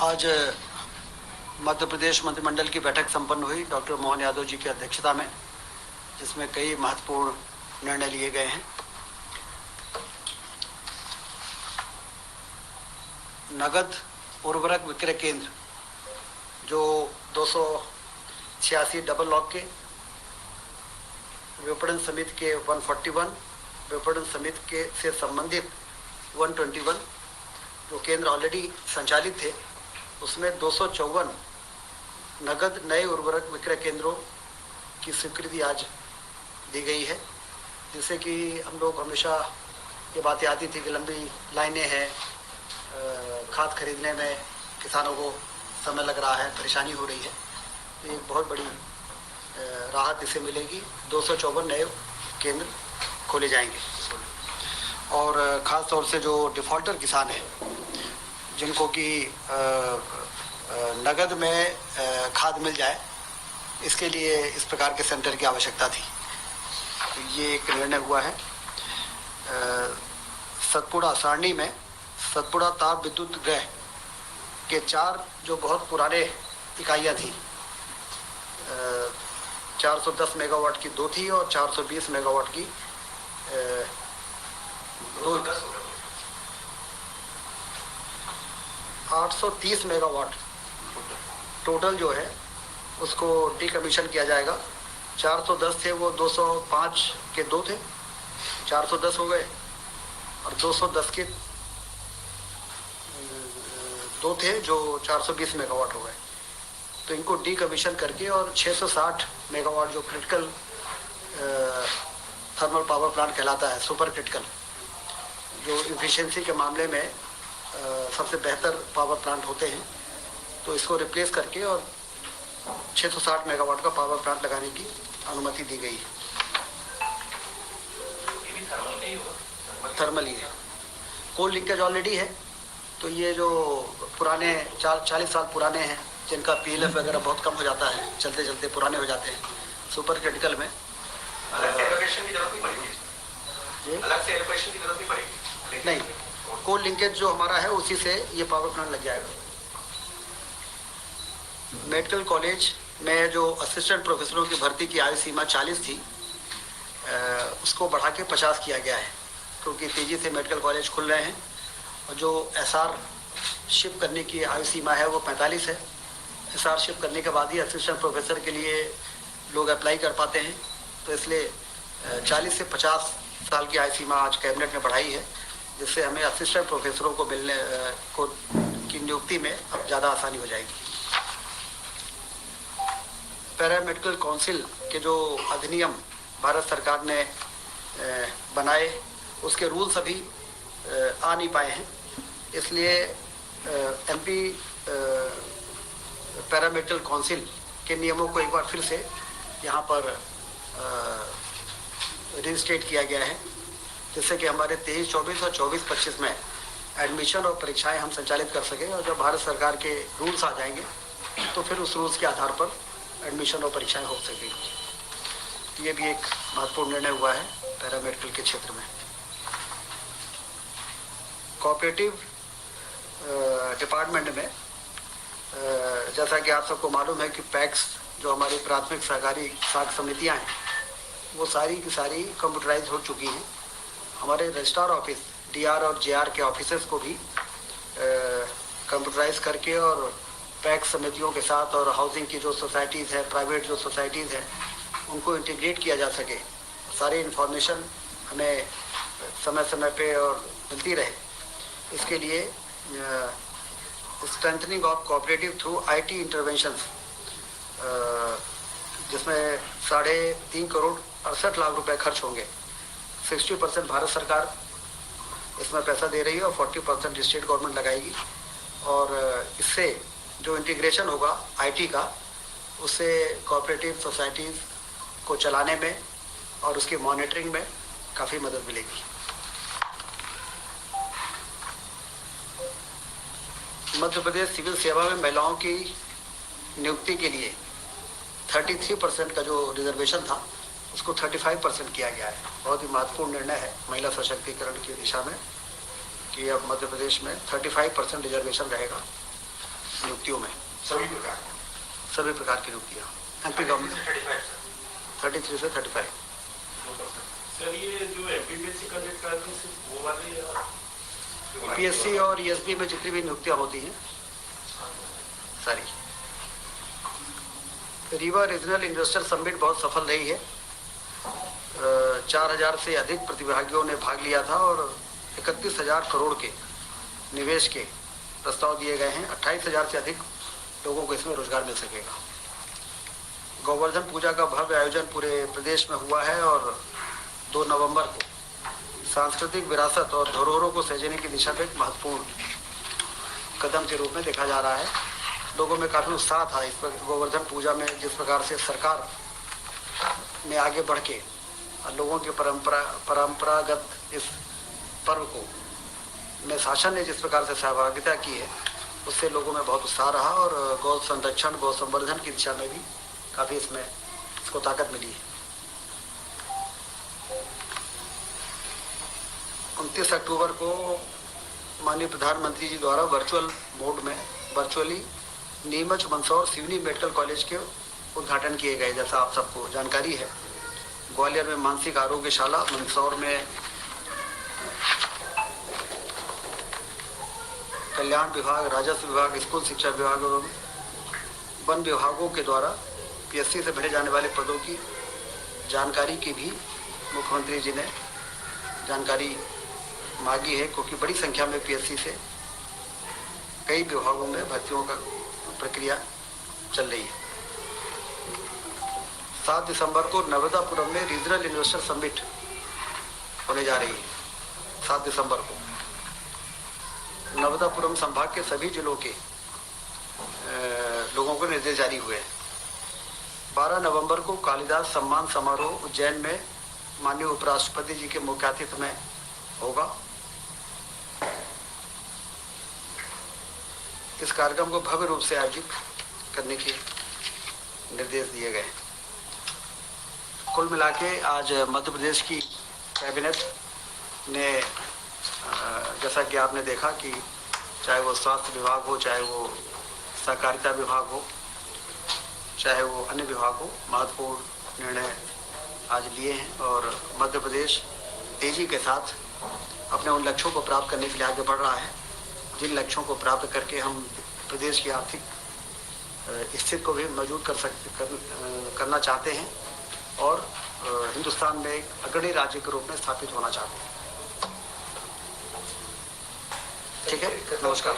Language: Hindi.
आज मध्य प्रदेश मंत्रिमंडल की बैठक संपन्न हुई डॉक्टर मोहन यादव जी की अध्यक्षता में, जिसमें कई महत्वपूर्ण निर्णय लिए गए हैं। नगद उर्वरक विक्रय केंद्र जो 286 डबल लॉक के, विपणन समिति के 141, विपणन समिति के से संबंधित 121 जो केंद्र ऑलरेडी संचालित थे, उसमें 254 नगद नए उर्वरक विक्रय केंद्रों की स्वीकृति आज दी गई है। जिससे कि हम लोग हमेशा ये बातें आती थी कि लंबी लाइनें हैं, खाद खरीदने में किसानों को समय लग रहा है, परेशानी हो रही है। तो एक बहुत बड़ी राहत इसे मिलेगी। 254 नए केंद्र खोले जाएंगे और ख़ास तौर से जो डिफ़ॉल्टर किसान हैं, जिनको कि नगद में खाद मिल जाए, इसके लिए इस प्रकार के सेंटर की आवश्यकता थी। तो ये एक निर्णय हुआ है। सतपुड़ा सारणी में सतपुड़ा ताप विद्युत गृह के 4 जो बहुत पुराने इकाइयाँ थी, 410 मेगावाट की 2 थी और 420 मेगावाट की 830 मेगावाट टोटल जो है उसको डीकमीशन किया जाएगा। 410 थे, वो 205 के 2 थे, 410 हो गए, और 210 के 2 थे जो 420 मेगावाट हो गए। तो इनको डीकमीशन करके और 660 मेगावाट जो क्रिटिकल थर्मल पावर प्लांट कहलाता है, सुपर क्रिटिकल, जो इफिशिएंसी के मामले में सबसे बेहतर पावर प्लांट होते हैं, तो इसको रिप्लेस करके और 660 मेगावाट का पावर प्लांट लगाने की अनुमति दी गई है। थर्मल ही है, कोल लिंकेज ऑलरेडी है। तो ये जो पुराने 40 साल पुराने हैं, जिनका पीएलएफ वगैरह बहुत कम हो जाता है, चलते चलते पुराने हो जाते हैं, सुपर क्रिटिकल में अलग से एलोकेशन की जरूरत नहीं पड़ेगी। अलग से एलोकेशन की जरूरत नहीं पड़ेगी। नहीं, कोल लिंकेज जो हमारा है उसी से ये पावर प्लांट लग जाएगा। मेडिकल कॉलेज में जो असिस्टेंट प्रोफेसरों की भर्ती की आयु सीमा 40 थी, उसको बढ़ा के 50 किया गया है, क्योंकि तेजी से मेडिकल कॉलेज खुल रहे हैं। और जो एसआर शिप करने की आयु सीमा है वो 45 है। एसआर शिप करने के बाद ही असिस्टेंट प्रोफेसर के लिए लोग अप्लाई कर पाते हैं। तो इसलिए 40 से 50 साल की आयु सीमा आज कैबिनेट ने बढ़ाई है, जिससे हमें असिस्टेंट प्रोफेसरों को मिलने को की नियुक्ति में अब ज़्यादा आसानी हो जाएगी। पैरामेडिकल काउंसिल के जो अधिनियम भारत सरकार ने बनाए, उसके रूल्स अभी आ नहीं पाए हैं, इसलिए एमपी पैरामेडिकल काउंसिल के नियमों को एक बार फिर से यहाँ पर रिस्टेट किया गया है, जिससे कि हमारे 23-24 और 24-25 में एडमिशन और परीक्षाएं हम संचालित कर सकें। और जब भारत सरकार के रूल्स आ जाएंगे तो फिर उस रूल्स के आधार पर एडमिशन और परीक्षाएं हो सकेंगी। ये भी एक महत्वपूर्ण निर्णय हुआ है पैरामेडिकल के क्षेत्र में। कोऑपरेटिव डिपार्टमेंट में जैसा कि आप सबको मालूम है कि पैक्स जो हमारी प्राथमिक सहकारी साख समितियां हैं, वो सारी की सारी कंप्यूटराइज हो चुकी हैं। हमारे रजिस्ट्रार ऑफिस डीआर और जेआर के ऑफिसेस को भी कंप्यूटराइज करके और पैक्स समितियों के साथ और हाउसिंग की जो सोसाइटीज़ हैं, प्राइवेट जो सोसाइटीज़ हैं, उनको इंटीग्रेट किया जा सके, सारी इन्फॉर्मेशन हमें समय समय पे और मिलती रहे। इसके लिए strengthening of cooperative through IT interventions, जिसमें 3.5 करोड़ 68 लाख रुपए खर्च होंगे। 60% भारत सरकार इसमें पैसा दे रही है और 40% स्टेट गवर्नमेंट लगाएगी। और इससे जो इंटीग्रेशन होगा आईटी का, उससे कोऑपरेटिव सोसाइटीज़ को चलाने में और उसकी मॉनिटरिंग में काफ़ी मदद मिलेगी। मध्य प्रदेश सिविल सेवा में महिलाओं की नियुक्ति के लिए 33% का जो रिजर्वेशन था, उसको 35% किया गया है। बहुत ही महत्वपूर्ण निर्णय है महिला सशक्तिकरण की दिशा में कि अब मध्य प्रदेश में 35% रिजर्वेशन रहेगा। नियुक्तियों में, सभी प्रकार की नियुक्तियाँ एमपी गवर्नमेंट 33 से 35। सर ये जो एमपीपीएससी कंडक्ट करते हैं सिर्फ वो वाले या पीएससी और ईएसबी में जितनी भी नियुक्तियाँ होती हैं सारी। रीवा रीजनल इन्वेस्टर समिट बहुत सफल रही है। 4000 से अधिक प्रतिभागियों ने भाग लिया था और 31,000 करोड़ के निवेश के प्रस्ताव दिए गए हैं। 28,000 से अधिक लोगों को इसमें रोजगार मिल सकेगा। गोवर्धन पूजा का भव्य आयोजन पूरे प्रदेश में हुआ है और 2 नवंबर को सांस्कृतिक विरासत और धरोहरों को सहेजने की दिशा में एक महत्वपूर्ण कदम के रूप में देखा जा रहा है। लोगों में काफ़ी उत्साह था इस पर गोवर्धन पूजा में। जिस प्रकार से सरकार ने आगे बढ़ के लोगों की परंपरागत इस पर्व को में शासन ने जिस प्रकार से सहभागिता की है, उससे लोगों में बहुत उत्साह रहा और गौ संरक्षण गौ संवर्धन की दिशा में भी काफ़ी इसमें इसको ताकत मिली है। 29 अक्टूबर को माननीय प्रधानमंत्री जी द्वारा virtually Neemuch, Mandsaur, Seoni medical college के उद्घाटन किए गए। जैसा आप सबको जानकारी है, ग्वालियर में मानसिक आरोग्यशाला, मंदसौर में कल्याण विभाग, राजस्व विभाग, स्कूल शिक्षा विभाग और वन विभागों के द्वारा पीएससी से भरे जाने वाले पदों की जानकारी की भी मुख्यमंत्री जी ने जानकारी मांगी है, क्योंकि बड़ी संख्या में पीएससी से कई विभागों में भर्तियों का प्रक्रिया चल रही है। 7 दिसंबर को नर्मदापुरम में रीजनल इन्वेस्टर समिट होने जा रही है। 7 दिसंबर को नर्मदापुरम संभाग के सभी जिलों के लोगों को निर्देश जारी हुए हैं। 12 नवंबर को कालिदास सम्मान समारोह उज्जैन में माननीय उपराष्ट्रपति जी के मुख्य आतिथ्य में होगा। इस कार्यक्रम को भव्य रूप से आयोजित करने के निर्देश दिए गए। कुल मिला के आज मध्य प्रदेश की कैबिनेट ने, जैसा कि आपने देखा कि चाहे वो स्वास्थ्य विभाग हो, चाहे वो सहकारिता विभाग हो, चाहे वो अन्य विभाग हो, महत्वपूर्ण निर्णय आज लिए हैं और मध्य प्रदेश तेजी के साथ अपने उन लक्ष्यों को प्राप्त करने के लिए आगे बढ़ रहा है, जिन लक्ष्यों को प्राप्त करके हम प्रदेश की आर्थिक स्थिति को भी मजबूत करना चाहते हैं और हिंदुस्तान में एक अग्रणी राज्य के रूप में स्थापित होना चाहते हैं। ठीक है, नमस्कार।